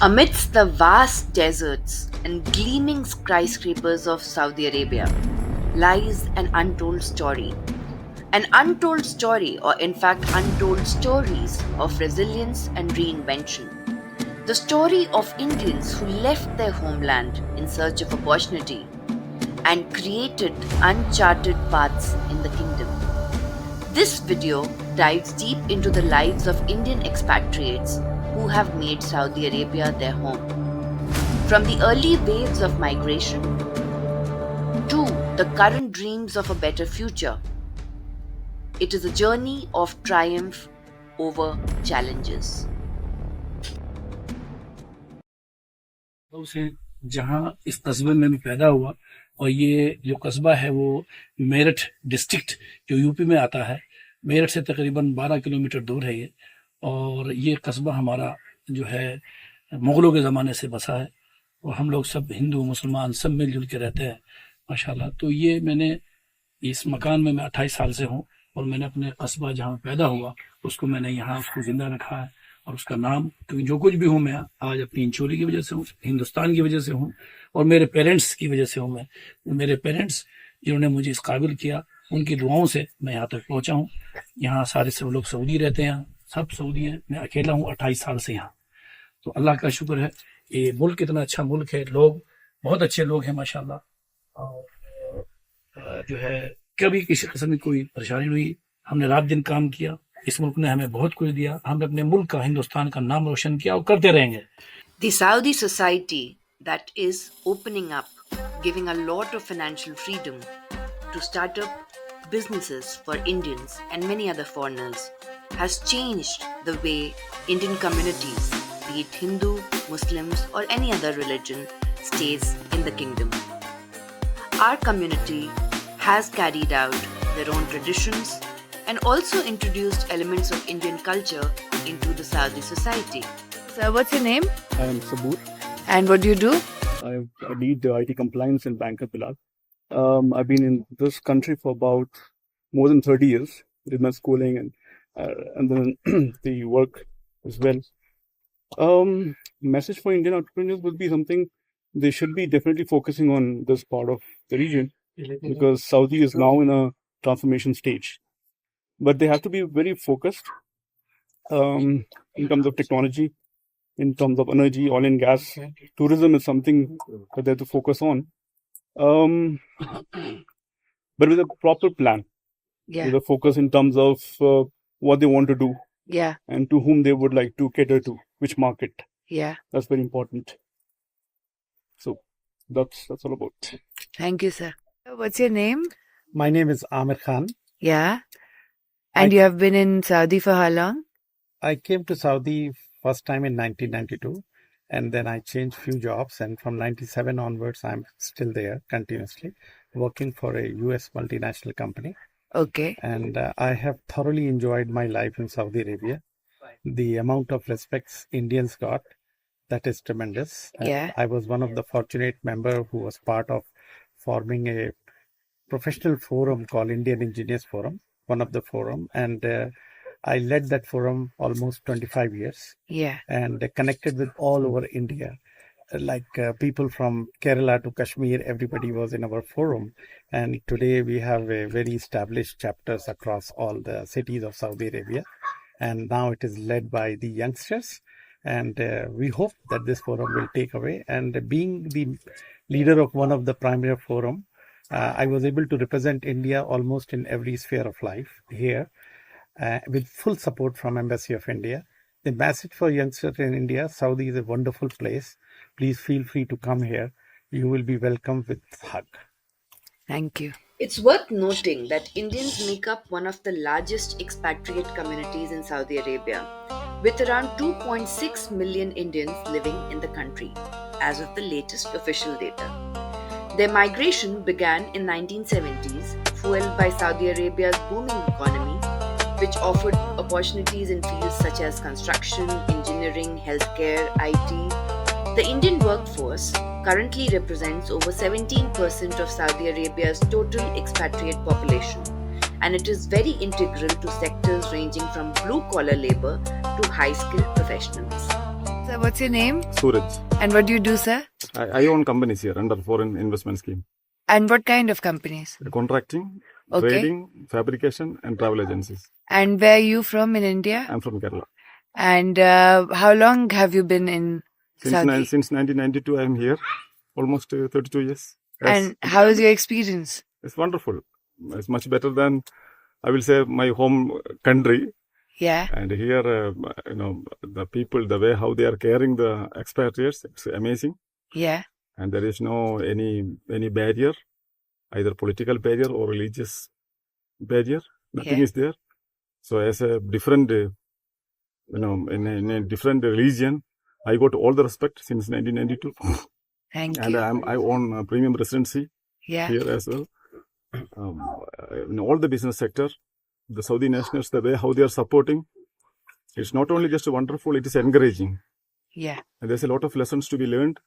Amidst the vast deserts and gleaming skyscrapers of Saudi Arabia lies an untold story. An untold story, or in fact, untold stories of resilience and reinvention. The story of Indians who left their homeland in search of opportunity and created uncharted paths in the kingdom. This video dives deep into the lives of Indian expatriates who have made Saudi Arabia their home. From the early waves of migration to the current dreams of a better future, it is a journey of triumph over challenges. से जहाँ इस कस्बे में मैं पैदा हुआ और ये जो कस्बा है वो मेरठ डिस्ट्रिक्ट जो यूपी में आता है, मेरठ से तकरीबन 12 किलोमीटर दूर है ये। और ये कस्बा हमारा जो है मुग़लों के ज़माने से बसा है और हम लोग सब हिंदू मुसलमान सब मिलजुल के रहते हैं माशाल्लाह। तो ये मैंने इस मकान में मैं 28 साल से हूँ और मैंने अपने कस्बा जहाँ पैदा हुआ उसको मैंने यहाँ उसको जिंदा रखा है और उसका नाम, क्योंकि जो कुछ भी हूँ मैं आज अपनी इंचोली की वजह से हूँ, हिंदुस्तान की वजह से हूँ और मेरे पेरेंट्स की वजह से हूँ। मैं मेरे पेरेंट्स जिन्होंने मुझे इस काबिल किया, उनकी दुआओं से मैं यहाँ तक पहुँचा हूँ। यहाँ सारे सब लोग सऊदी रहते हैं, सब सऊदी हैं, मैं अकेला हूँ 28 साल से यहाँ। तो अल्लाह का शुक्र है, ये मुल्क इतना अच्छा मुल्क है, लोग बहुत अच्छे लोग हैं माशाल्लाह। और जो है कभी किसी किस्म की कोई परेशानी नहीं, हमने रात दिन काम किया, इस मुल्क ने हमें बहुत कुछ दिया, हमने अपने मुल्क का, हिंदुस्तान का नाम रोशन किया और करते रहेंगे। The Saudi society that is opening up, giving a lot of financial freedom to start up businesses for Indians and many other foreigners, has changed the way Indian communities, be it Hindu, Muslims, or any other religion, stays in the kingdom. Our community has carried out their own traditions and also introduced elements of Indian culture into the Saudi society. Sir, what's your name? I am Sabur. And what do you do? I lead IT compliance in Bank of Bilal. I've been in this country for about more than 30 years with my schooling and then the work as well. Message for Indian entrepreneurs would be something they should be definitely focusing on this part of the region because Saudi is now in a transformation stage. But they have to be very focused in terms of technology, in terms of energy, oil and gas. Tourism is something that they have to focus on. But with a proper plan, with a focus in terms of what they want to do, and to whom they would like to cater to, which market. That's very important. So that's all about. Thank you, sir. What's your name? My name is Amir Khan. Yeah. And you have been in Saudi for how long? I came to Saudi first time in 1992 and then I changed few jobs, and from 97 onwards I'm still there continuously working for a US multinational company. Okay. And I have thoroughly enjoyed my life in Saudi Arabia. The amount of respects Indians got, that is tremendous. I was one of the fortunate member who was part of forming a professional forum called Indian Engineers Forum, one of the forum, and I led that forum almost 25 years. And connected with all over India, like people from Kerala to Kashmir, everybody was in our forum. And today we have a very established chapters across all the cities of Saudi Arabia. And now it is led by the youngsters. And we hope that this forum will take away. And being the leader of one of the primary forum, I was able to represent India almost in every sphere of life here with full support from Embassy of India. The message for youngsters in India: Saudi is a wonderful place. Please feel free to come here. You will be welcomed with hug. Thank you. It's worth noting that Indians make up one of the largest expatriate communities in Saudi Arabia, with around 2.6 million Indians living in the country, as of the latest official data. Their migration began in 1970s, fueled by Saudi Arabia's booming economy, which offered opportunities in fields such as construction, engineering, healthcare, IT. The Indian workforce currently represents over 17% of Saudi Arabia's total expatriate population, and it is very integral to sectors ranging from blue-collar labor to high-skilled professionals. So what's your name? Suraj. And what do you do, sir? I own companies here under foreign investment scheme. And what kind of companies? Contracting, Okay. trading, fabrication and travel agencies. And where are you from in India? I'm from Kerala. And how long have you been in Saudi? Since 1992 I am here. Almost 32 years. Yes. And how is your experience? It's wonderful. It's much better than, I will say, my home country. Yeah. And here, the people, the way how they are caring the expatriates, it's amazing. Yeah. And there is no any barrier, either political barrier or religious barrier. Nothing Yeah. is there. So as a different, in a different religion, I got all the respect since 1992. Thank And you. I own a premium residency Yeah. here as well. In all the business sector, the Saudi nationals, the way how they are supporting, it's not only just wonderful, it is encouraging. Yeah. And there's a lot of lessons to be learned.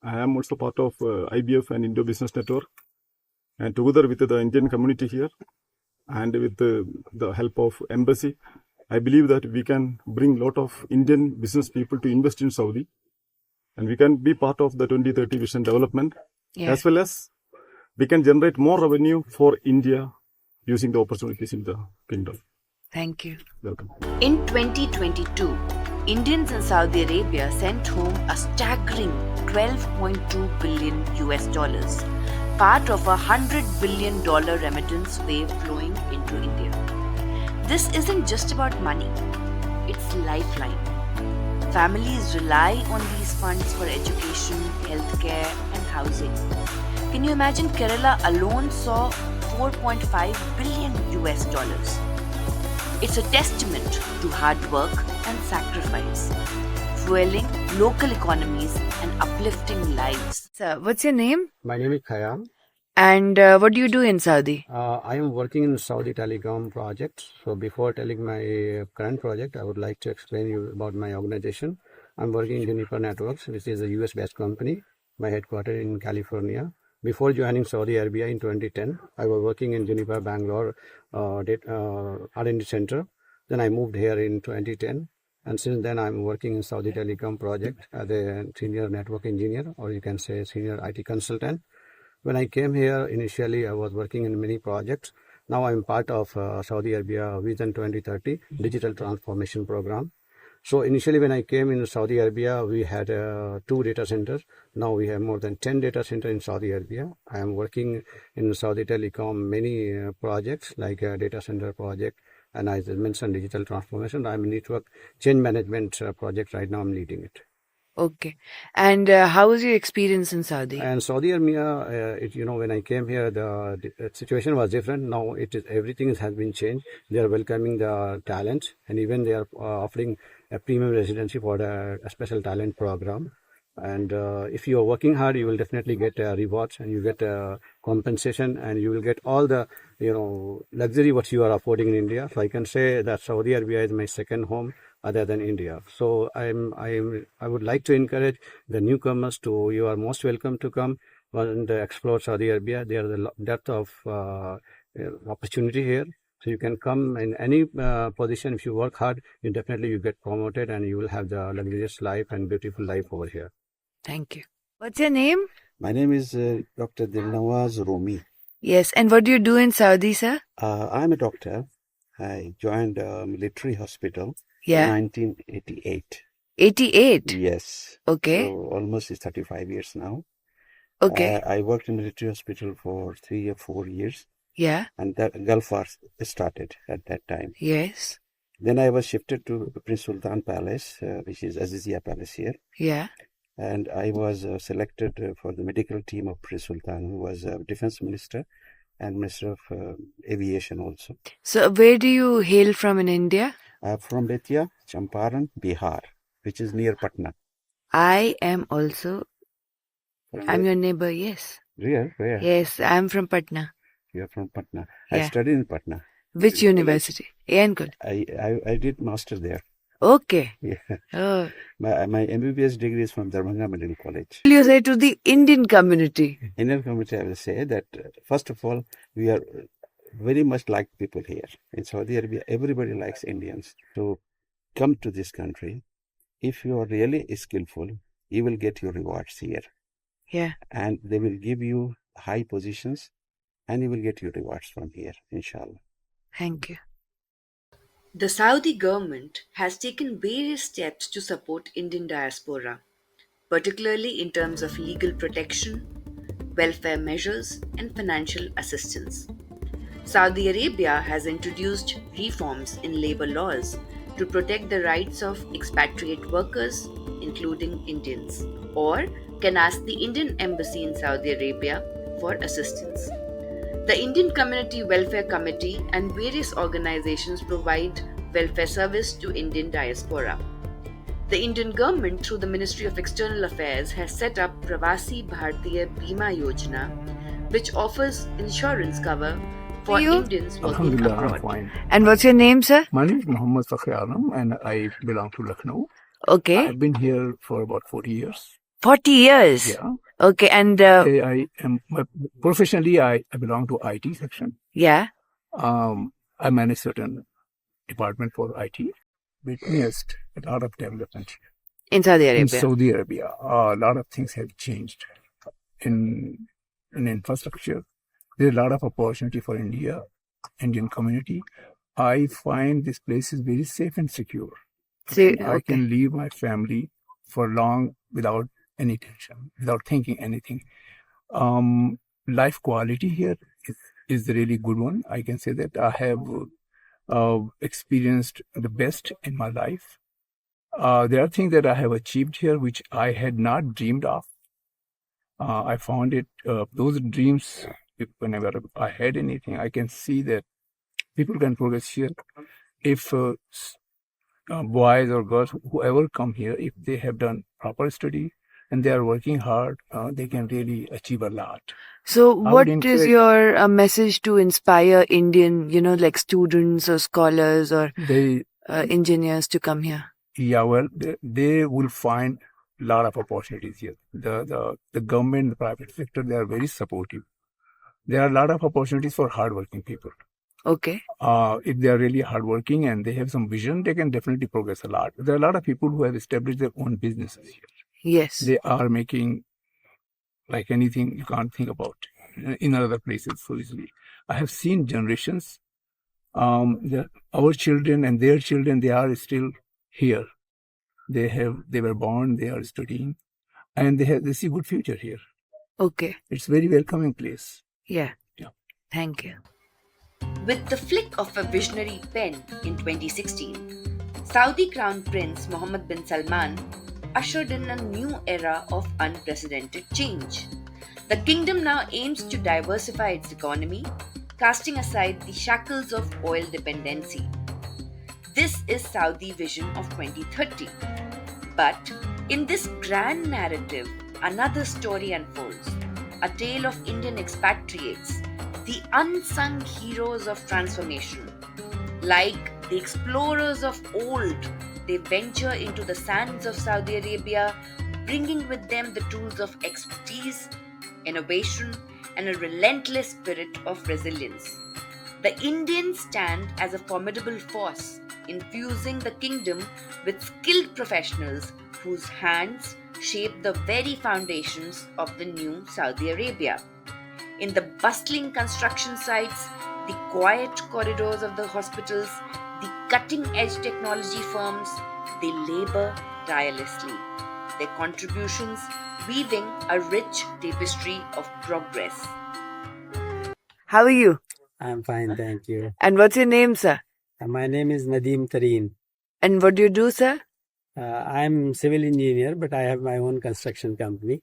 I am also part of IBF and Indo Business Network. And together with the Indian community here and with the help of embassy, I believe that we can bring a lot of Indian business people to invest in Saudi. And we can be part of the 2030 vision development, Yeah. as well as we can generate more revenue for India using the opportunities in the kingdom. Thank you. Welcome. In 2022, Indians in Saudi Arabia sent home a staggering $12.2 billion US dollars, part of a $100 billion remittance wave flowing into India. This isn't just about money, it's lifeline. Families rely on these funds for education, healthcare, and housing. Can you imagine Kerala alone saw $4.5 billion US dollars? It's a testament to hard work and sacrifice, fueling local economies and uplifting lives. Sir, what's your name? My name is Khayyam. And what do you do in Saudi? I am working in Saudi Telecom project. So before telling my current project, I would like to explain you about my organization. I'm working in Juniper Networks, which is a US-based company. My headquarters in California. Before joining Saudi Arabia in 2010, I was working in Juniper Bangalore R&D Center. Then I moved here in 2010. And since then, I'm working in Saudi Telecom project as a senior network engineer, or you can say senior IT consultant. When I came here, initially I was working in many projects. Now I'm part of Saudi Arabia Vision 2030 Digital Transformation Program. So initially when I came in Saudi Arabia, we had 2 data centers. Now we have more than 10 data centers in Saudi Arabia. I am working in Saudi Telecom many projects like a data center project, and as I mentioned, digital transformation. I'm in network change management project right now. I'm leading it. Okay. And how was your experience in Saudi? And Saudi Arabia, when I came here, the situation was different. Now everything has been changed. They are welcoming the talent, and even they are offering a premium residency for a special talent program. And if you are working hard, you will definitely get rewards, and you get compensation, and you will get all the luxury what you are affording in India. So I can say that Saudi Arabia is my second home other than India. So I would like to encourage the newcomers to, you are most welcome to come and explore Saudi Arabia. There is a depth of opportunity here. So you can come in any position. If you work hard, you get promoted, and you will have the luxurious life and beautiful life over here. Thank you. What's your name? My name is Dr. Dilnawaz Rumi. Yes. And what do you do in Saudi, sir? I'm a doctor. I joined a military hospital Yeah. in 1988. 88? Yes. Okay. So almost 35 years now. Okay. I worked in military hospital for 3 or 4 years. Yeah. And the Gulf War started at that time. Yes. Then I was shifted to Prince Sultan Palace, which is Azizia Palace here. Yeah. And I was selected for the medical team of Prince Sultan, who was defense minister and minister of aviation also. So where do you hail from in India? I'm from Betia, Champaran, Bihar, which is near Patna. I am also, I'm your neighbor, yes. Where? Yes, I'm from Patna. You're from Patna. Yeah. I studied in Patna. Which university? Ankul. I did master there. Okay. Yeah. Oh. My MBBS degree is from Darbhanga Medical College. Will you say to the Indian community? Indian community, I will say that first of all, we are very much like people here. In Saudi Arabia, everybody likes Indians. So come to this country, if you are really skillful, you will get your rewards here. Yeah. And they will give you high positions and you will get your rewards from here, inshallah. Thank you. The Saudi government has taken various steps to support Indian diaspora, particularly in terms of legal protection, welfare measures, and financial assistance. Saudi Arabia has introduced reforms in labor laws to protect the rights of expatriate workers, including Indians, or can ask the Indian embassy in Saudi Arabia for assistance. The Indian Community Welfare Committee and various organizations provide welfare service to Indian diaspora. The Indian government, through the Ministry of External Affairs, has set up Pravasi Bharatiya Bima Yojana, which offers insurance cover for Indians working Alhamdulillah, I'm abroad. fine. And what's your name, sir? My name is Muhammad Fakhr Alam and I belong to Lucknow. Okay. I've been here for about 40 years. 40 years? Yeah. Okay, and I am professionally I belong to IT section. yeah. I manage certain department for IT. Witnessed a lot of development In Saudi in Arabia. Saudi Arabia. A lot of things have changed in infrastructure. There's a lot of opportunity for Indian community. I find this place is very safe and secure. I can leave my family for long without any tension, without thinking anything. Life quality here is a really good one. I can say that I have experienced the best in my life. There are things that I have achieved here which I had not dreamed of. I found it, those dreams, whenever I had anything, I can see that people can progress here. If boys or girls, whoever come here, if they have done proper study and they are working hard, they can really achieve a lot. So what is your message to inspire Indian, like students or scholars or engineers to come here? Yeah, well, they will find a lot of opportunities here. The government, the private sector, they are very supportive. There are a lot of opportunities for hardworking people. Okay. If they are really hardworking and they have some vision, they can definitely progress a lot. There are a lot of people who have established their own businesses here. Yes. They are making like anything you can't think about in other places so easily. I have seen generations, our children and their children, they are still here. They were born, they are studying, and they see good future here. Okay. It's very welcoming place. Yeah. Yeah. Thank you. With the flick of a visionary pen in 2016, Saudi Crown Prince Mohammed bin Salman ushered in a new era of unprecedented change. The kingdom now aims to diversify its economy, casting aside the shackles of oil dependency. This is Saudi vision of 2030. But in this grand narrative, another story unfolds, a tale of Indian expatriates, the unsung heroes of transformation. Like the explorers of old, they venture into the sands of Saudi Arabia, bringing with them the tools of expertise, innovation, and a relentless spirit of resilience. The Indians stand as a formidable force, infusing the kingdom with skilled professionals whose hands shape the very foundations of the new Saudi Arabia. In the bustling construction sites, the quiet corridors of the hospitals, the cutting-edge technology firms, they labor tirelessly, their contributions weaving a rich tapestry of progress. How are you? I'm fine, thank you. And what's your name, sir? My name is Nadeem Tareen. And what do you do, sir? I'm civil engineer, but I have my own construction company.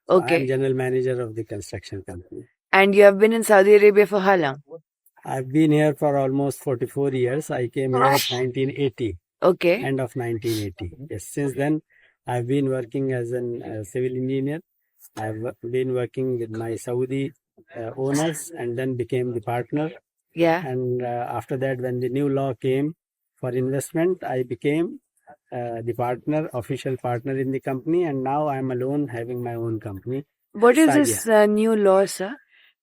So Okay. I'm general manager of the construction company. And you have been in Saudi Arabia for how long? I've been here for almost 44 years. I came here at 1980, Okay. end of 1980. Yes, since then, I've been working as a civil engineer. I've been working with my Saudi owners and then became the partner. Yeah. And after that, when the new law came for investment, I became the partner, official partner in the company. And now I'm alone having my own company. What is Sadia. this new law, sir?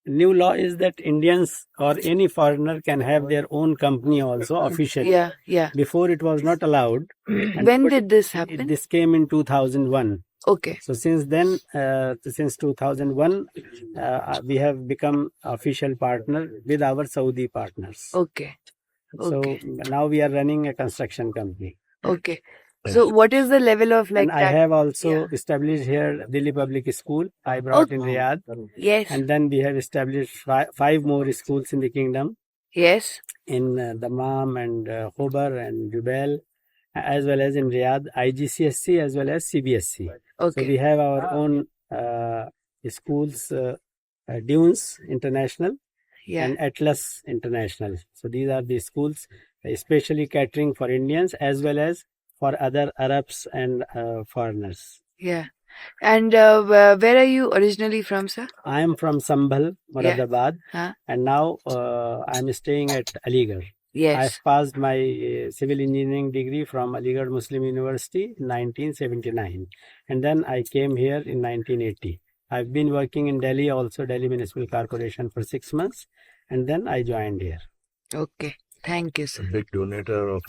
new law is that Indians or any foreigner can have their own company also officially. Yeah, yeah. Before it was not allowed. When did this happen? This came in 2001. Okay. So since then, since 2001, we have become official partner with our Saudi partners. Okay. Okay. So now we are running a construction company. Okay. So what is the level of like And I have also established here Delhi Public School. I brought in Riyadh. Yes. And then we have established five more schools in the kingdom. Yes. In Dammam and Khobar and Jubail, as well as in Riyadh, IGCSE as well as CBSE. Okay. So we have our own schools, Dunes International and Atlas International. So these are the schools, especially catering for Indians as well as for other Arabs and foreigners. Yeah. And where are you originally from, sir? I am from Sambhal, Moradabad, Huh? and now I am staying at Aligarh. Yes. I've passed my civil engineering degree from Aligarh Muslim University in 1979, and then I came here in 1980. I've been working in Delhi, also Delhi Municipal Corporation, for 6 months, and then I joined here. Okay. Thank you, sir. Big donator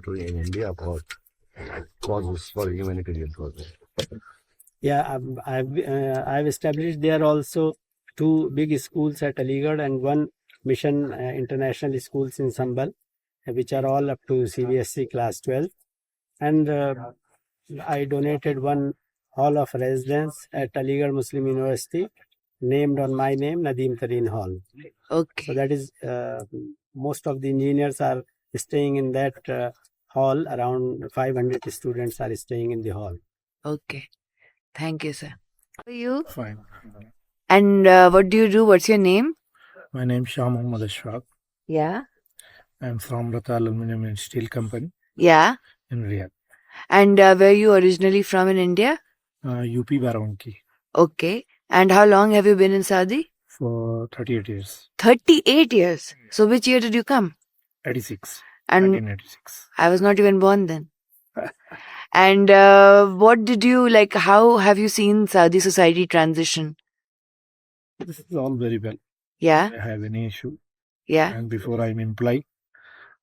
to in India for causes, for humanitarian causes. Yeah, I've established there also 2 big schools at Aligarh and 1 mission international schools in Sambhal, which are all up to CBSE class 12. And I donated 1 hall of residence at Aligarh Muslim University, named on my name, Nadeem Tareen Hall. Okay. So that is, most of the engineers are staying in that hall. Around 500 students are staying in the hall. Okay. Thank you, sir. How are you? Fine. And what do you do? What's your name? My name is Shah Muhammad Ashfaq. Yeah. I'm from Ratal Aluminum and Steel Company Yeah. in Riyadh. And where are you originally from in India? UP Baraunki. Okay. And how long have you been in Saudi? For 38 years. 38 years. So which year did you come? 86. And 1986. I was not even born then. And what did you like? How have you seen Saudi society transition? This is all very well. Yeah. I have any issue. Yeah. And before I'm employed,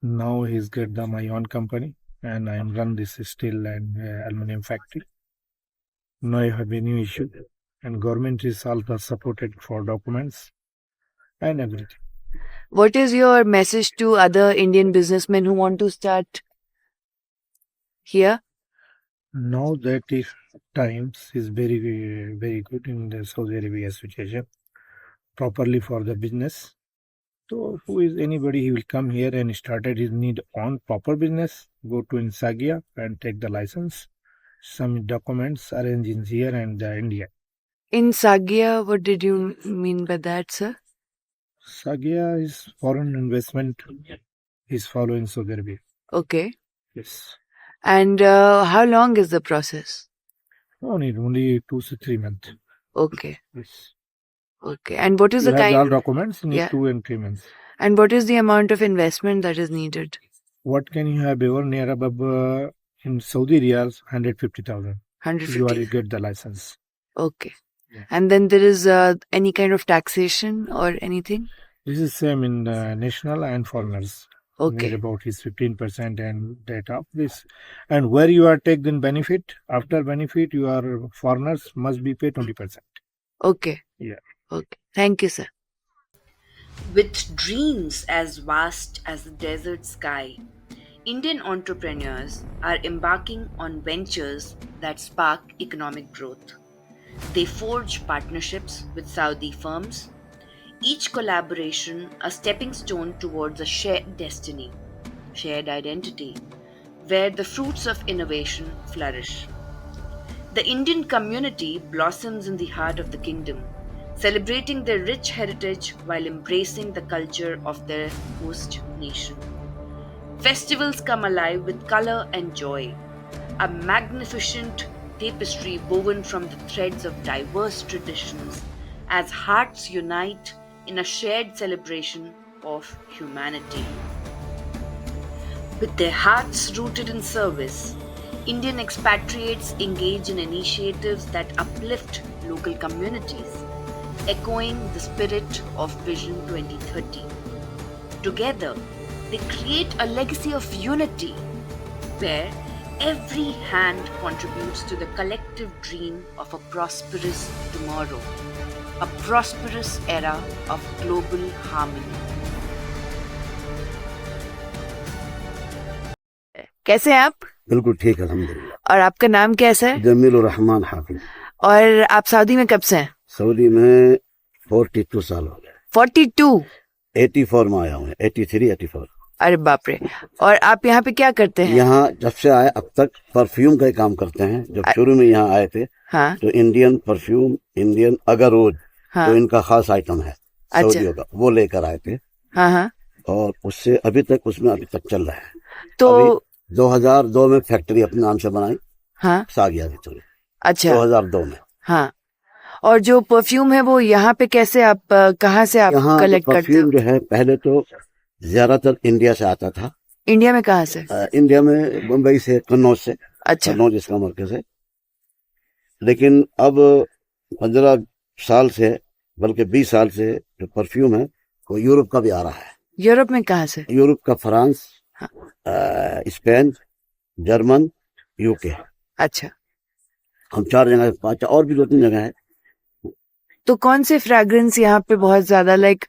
now he's got my own company and I run this steel and aluminum factory. No, I have any issue. And government is also supported for documents and everything. What is your message to other Indian businessmen who want to start here? Now that is times is very, very good in the Saudi Arabia situation, properly for the business. So who is anybody, he will come here and started his need on proper business, go to Insagia and take the license. Some documents arranged in here and India. In Sagia, what did you mean by that, sir? Sagia is foreign investment is following Saudi Arabia. Okay. Yes. And how long is the process? Only 2 to 3 months. Okay. Yes. Okay. And what is You the have kind? all documents, need Yeah. 2 and 3 months. And what is the amount of investment that is needed? What can you have ever near above in Saudi riyals 150,000? 150. You are get the license. Okay. Yeah. And then there is any kind of taxation or anything? This is same in national and foreigners. Okay. Need about his 15% and that of this. And where you are taken benefit, after benefit, your foreigners must be paid 20%. Okay. Yeah. Okay. Thank you, sir. With dreams as vast as the desert sky, Indian entrepreneurs are embarking on ventures that spark economic growth. They forge partnerships with Saudi firms, each collaboration a stepping stone towards a shared destiny, shared identity, where the fruits of innovation flourish. The Indian community blossoms in the heart of the kingdom, celebrating their rich heritage while embracing the culture of their host nation. Festivals come alive with color and joy, a magnificent tapestry woven from the threads of diverse traditions as hearts unite in a shared celebration of humanity. With their hearts rooted in service, Indian expatriates engage in initiatives that uplift local communities, echoing the spirit of Vision 2030. Together, they create a legacy of unity where every hand contributes to the collective dream of a prosperous tomorrow, a prosperous era of global harmony. कैसे हैं आप? बिल्कुल ठीक है, अल्हम्दुलिल्लाह। और आपका नाम कैसा है? जमील उर रहमान हाफिज। और आप सऊदी में कब से हैं? सऊदी में 42 साल हो गए। 42? 84 में आया हूँ, 83, 84। अरे बाप रे। और आप यहाँ पे क्या करते हैं? यहाँ जब से आए अब तक परफ्यूम का ही काम करते हैं। जब शुरू में यहाँ आए थे तो इंडियन परफ्यूम, इंडियन अगररोज जो इनका खास आइटम है सऊदियों का, वो लेकर आए थे। और उससे अभी तक चल रहा है। तो 2002 में फैक्ट्री अपने नाम से बनाई, सागिया की थोड़ी। अच्छा, 2002 में। हाँ। और जो परफ्यूम है वो यहाँ पे कैसे आप कहाँ से आप कलेक्ट करते हो? परफ्यूम जो है पहले तो ज्यादातर इंडिया से आता था। इंडिया में कहाँ से? इंडिया में मुंबई से, कन्नौज से। अच्छा। कन्नौज इसका मरकज है। लेकिन अब 15 साल से, बल्कि 20 साल से जो परफ्यूम है वो यूरोप का भी आ रहा है। यूरोप में कहाँ से? यूरोप का फ्रांस, स्पेन, जर्मन, यूके। अच्छा। हम 4 जगह, 5 और भी 2-3 जगह है। तो कौन से फ्रैग्रेंस यहाँ पे बहुत ज्यादा, लाइक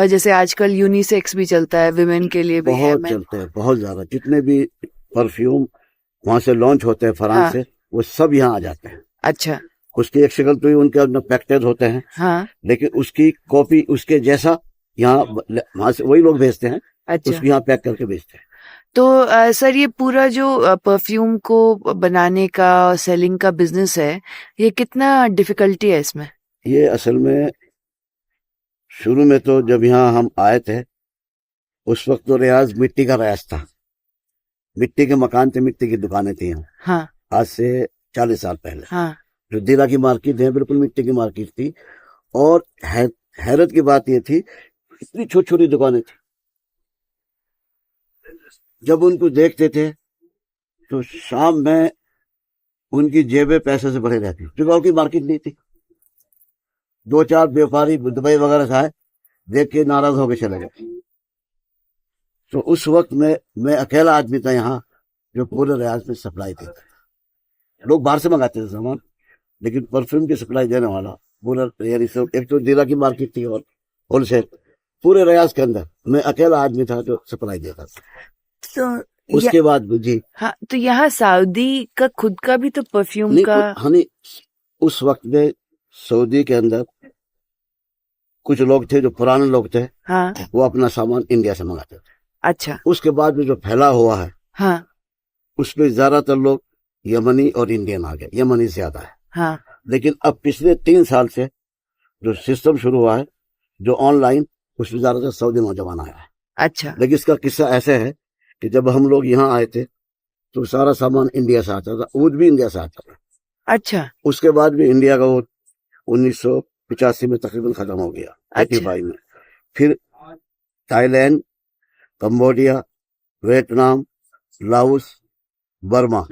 जैसे आजकल यूनिसेक्स भी चलता है, विमेन के लिए भी बहुत चलते हैं, बहुत ज्यादा। जितने भी परफ्यूम वहां से लॉन्च होते हैं फ्रांस से, वो सब यहाँ आ जाते हैं। अच्छा। उसकी एक शक्ल तो ही उनके अंदर पैकेटेड होते हैं, लेकिन उसकी कॉपी उसके जैसा यहाँ वहां से वही लोग भेजते हैं। अच्छा। उसको यहाँ पैक करके भेजते हैं। तो सर, ये पूरा जो परफ्यूम को बनाने का, सेलिंग का बिजनेस है, ये कितना डिफिकल्टी है इसमें? ये असल में शुरू में तो जब यहाँ हम आए थे उस वक्त तो रियाज मिट्टी का रियाज था। मिट्टी के मकान थे, मिट्टी की दुकानें थी यहाँ। हाँ। आज से 40 साल पहले। हाँ। जो दिला की मार्केट है बिल्कुल मिट्टी की मार्केट थी। और हैरत की बात ये थी, इतनी छोटी छोटी दुकानें थी। जब उनको देखते थे तो शाम में उनकी जेबें पैसे से भरे रहती, क्योंकि उनकी मार्केट नहीं थी। 2-4 व्यापारी दुबई वगैरह से आए, देख के नाराज होकर चले गए। तो उस वक्त में मैं अकेला आदमी था यहाँ जो पूरे रियाज में सप्लाई देता। लोग बाहर से मंगाते थे सामान, लेकिन परफ्यूम की सप्लाई देने वाला पूरा एक तो दिला की मार्केट थी और होलसेल पूरे रियाज के अंदर मैं अकेला आदमी था जो सप्लाई देता था। तो उसके बाद जी हाँ, तो यहाँ सऊदी का खुद का भी तो परफ्यूम का हनी, उस वक्त में सऊदी के अंदर कुछ लोग थे जो पुराने लोग थे। हाँ। वो अपना सामान इंडिया से मंगाते थे। अच्छा। उसके बाद में जो फैला हुआ है, हाँ, उसमें ज्यादातर लोग यमनी और इंडियन आ गए, यमनी ज्यादा है। हाँ। लेकिन अब पिछले 3 साल से जो सिस्टम शुरू हुआ है जो ऑनलाइन, उसमें ज्यादातर सऊदी नौजवान आया है। अच्छा। लेकिन इसका किस्सा ऐसे है कि जब हम लोग यहाँ आए थे तो सारा सामान इंडिया से आता था, ऊद भी इंडिया से आता था। अच्छा। उसके बाद भी इंडिया का वो 1985 में तकरीबन खत्म हो गया। 85 में फिर Thailand, Cambodia, Vietnam, Laos, Burma,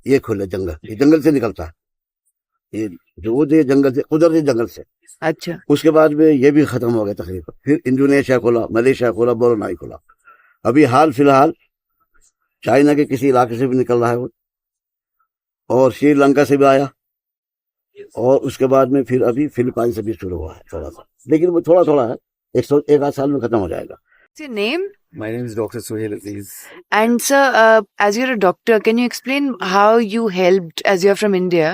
ये खुले जंगल, ये जंगल से निकलता है। ये जो वो जंगल से, कुदरती जंगल से। अच्छा। उसके बाद में ये भी खत्म हो गया तकरीबन। फिर इंडोनेशिया खोला, मलेशिया खोला, ब्रुनेई खोला। अभी हाल फिलहाल चाइना के किसी इलाके से भी निकल रहा है वो, और श्रीलंका से भी आया, और उसके बाद में फिर अभी फिलिपाइन से भी शुरू हुआ है थोड़ा सा, लेकिन वो थोड़ा थोड़ा है, 100-1 आध साल में खत्म हो जाएगा। What's your name? My name is Dr. Suhail Aziz. And sir, as you're a doctor, can you explain how you helped, as you're from India,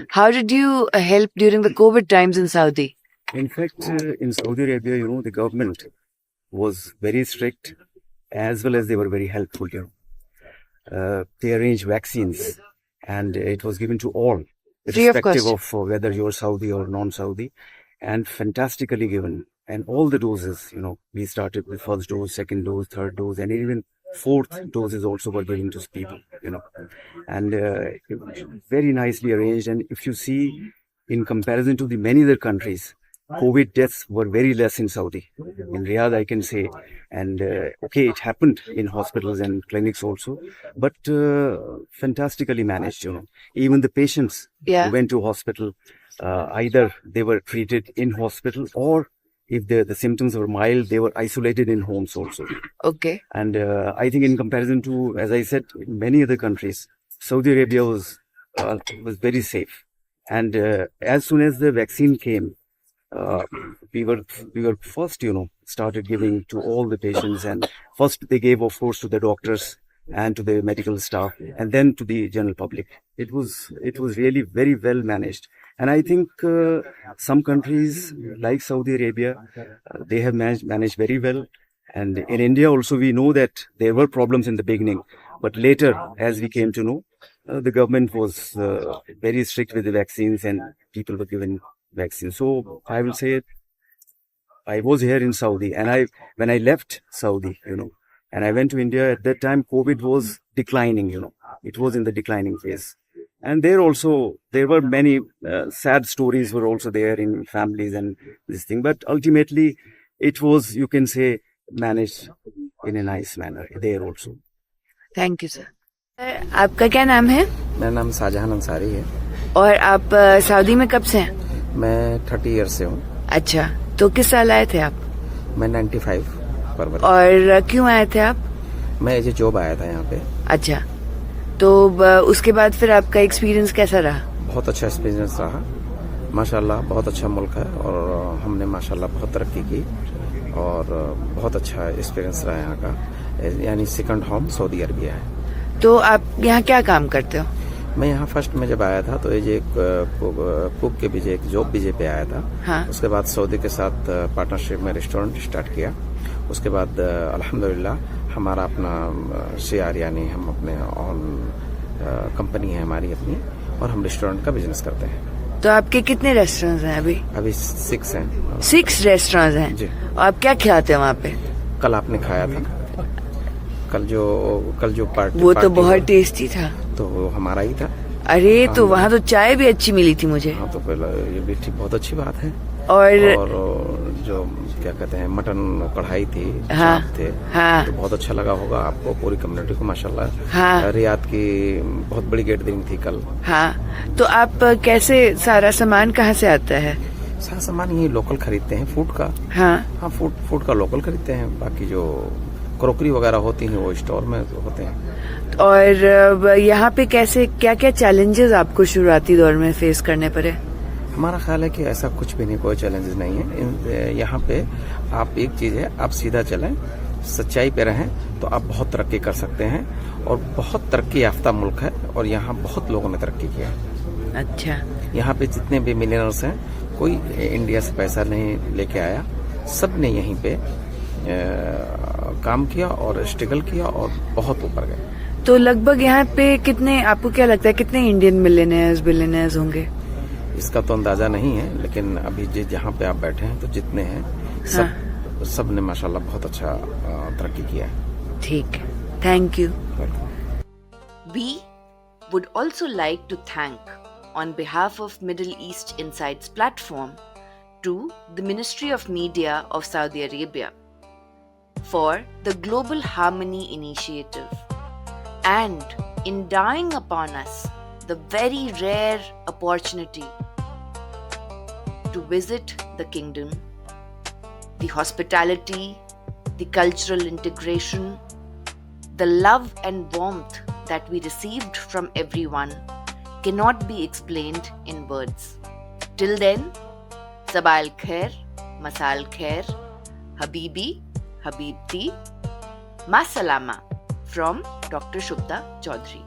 how did you help during the COVID times in Saudi? In fact, in Saudi Arabia, the government was very strict, as well as they were very helpful. They arranged vaccines, and it was given to all, irrespective of whether you're Saudi or non-Saudi, and fantastically given. And all the doses, we started with first dose, second dose, third dose, and even fourth doses also were given to people, and very nicely arranged. And if you see, in comparison to the many other countries, COVID deaths were very less in Saudi. In Riyadh, I can say, and it happened in hospitals and clinics also, but fantastically managed, Even the patients who went to hospital, either they were treated in hospital, or if the symptoms were mild, they were isolated in homes also. Okay. And I think in comparison to, as I said, many other countries, Saudi Arabia was very safe. And as soon as the vaccine came, we were first, started giving to all the patients, and first they gave, of course, to the doctors and to the medical staff, and then to the general public. It was really very well managed. And I think some countries like Saudi Arabia, they have managed very well. And in India also, we know that there were problems in the beginning, but later, as we came to know, the government was very strict with the vaccines, and people were given vaccines. So I will say, I was here in Saudi, and when I left Saudi, and I went to India, at that time, COVID was declining, it was in the declining phase. And there were many sad stories were also there in families and this thing. But ultimately, it was, you can say, managed in a nice manner there also. Thank you, sir. आपका क्या नाम है? मेरा नाम शाहजहान अंसारी है। और आप Saudi में कब से हैं? मैं 30 ईयर से हूँ। अच्छा, तो किस साल आए थे आप? मैं 95 फरवरी। और क्यों आए थे आप? मैं एज ए जॉब आया था यहाँ पे। अच्छा, तो उसके बाद फिर आपका एक्सपीरियंस कैसा रहा? बहुत अच्छा एक्सपीरियंस रहा, माशाल्लाह बहुत अच्छा मुल्क है, और हमने माशाल्लाह बहुत तरक्की की, और बहुत अच्छा एक्सपीरियंस रहा यहाँ का, यानी सेकंड होम सऊदी अरबिया है। तो आप यहाँ क्या काम करते हो? मैं यहाँ फर्स्ट में जब आया था तो एज एक कुक के बीजे, एक जॉब बीजे पे आया था। हाँ। उसके बाद सऊदी के साथ पार्टनरशिप में रेस्टोरेंट स्टार्ट किया। उसके बाद अल्हम्दुलिल्लाह हमारा अपना शेयर, यानी हम अपने ऑन कंपनी है हमारी अपनी, और हम रेस्टोरेंट का बिजनेस करते हैं। तो आपके कितने रेस्टोरेंट्स हैं अभी? अभी 6 हैं। 6 रेस्टोरेंट्स हैं जी। और आप क्या खिलाते हैं वहाँ पे? कल आपने खाया था, कल जो पार्टी, वो तो बहुत टेस्टी था। तो वो हमारा ही था। अरे तो वहाँ तो चाय भी अच्छी मिली थी मुझे। हाँ, तो पहले ये भी ठीक, बहुत अच्छी बात है। और जो क्या कहते हैं, मटन कढ़ाई थी, हाँ, चाप थे, हाँ, तो बहुत अच्छा लगा होगा आपको, पूरी कम्युनिटी को माशाल्लाह। हाँ, रियाद की बहुत बड़ी गैदरिंग थी कल। हाँ, तो आप कैसे, सारा सामान कहाँ से आता है? सारा सामान ये लोकल खरीदते हैं, फूड का। हाँ, फूड का लोकल खरीदते हैं, बाकी जो क्रॉकरी वगैरह होती हैं वो स्टोर में होते हैं। और यहाँ पे कैसे, क्या क्या चैलेंजेस आपको शुरुआती दौर में फेस करने पड़े? हमारा ख्याल है कि ऐसा कुछ भी नहीं, कोई चैलेंजेस नहीं है यहाँ पे। आप एक चीज है, आप सीधा चलें, सच्चाई पे रहें, तो आप बहुत तरक्की कर सकते हैं, और बहुत तरक्की याफ्ता मुल्क है, और यहाँ बहुत लोगों ने तरक्की किया। अच्छा, यहाँ पे जितने भी मिलियनर्स हैं, कोई इंडिया से पैसा नहीं लेके आया, सब ने यहीं पे काम किया और स्ट्रगल किया और बहुत ऊपर गए। तो लगभग यहाँ पे कितने, आपको क्या लगता है कितने इंडियन मिलियनेयर्स बिलियनेयर्स होंगे? इसका तो अंदाजा नहीं है, लेकिन अभी जहाँ पे आप बैठे हैं, तो जितने हैं सब ने माशाल्लाह बहुत अच्छा तरक्की किया है। ठीक है, thank you. We would also like to thank, on behalf of Middle East Insights platform, to the Ministry of Media of Saudi Arabia for the Global Harmony Initiative, and in dying upon us the very rare opportunity to visit the kingdom. The hospitality, the cultural integration, the love and warmth that we received from everyone cannot be explained in words. Till then, Sabah al Khair, Masa al Khair, Habibi, Habibti, Ma Salama from Dr. Shubda Chaudhary.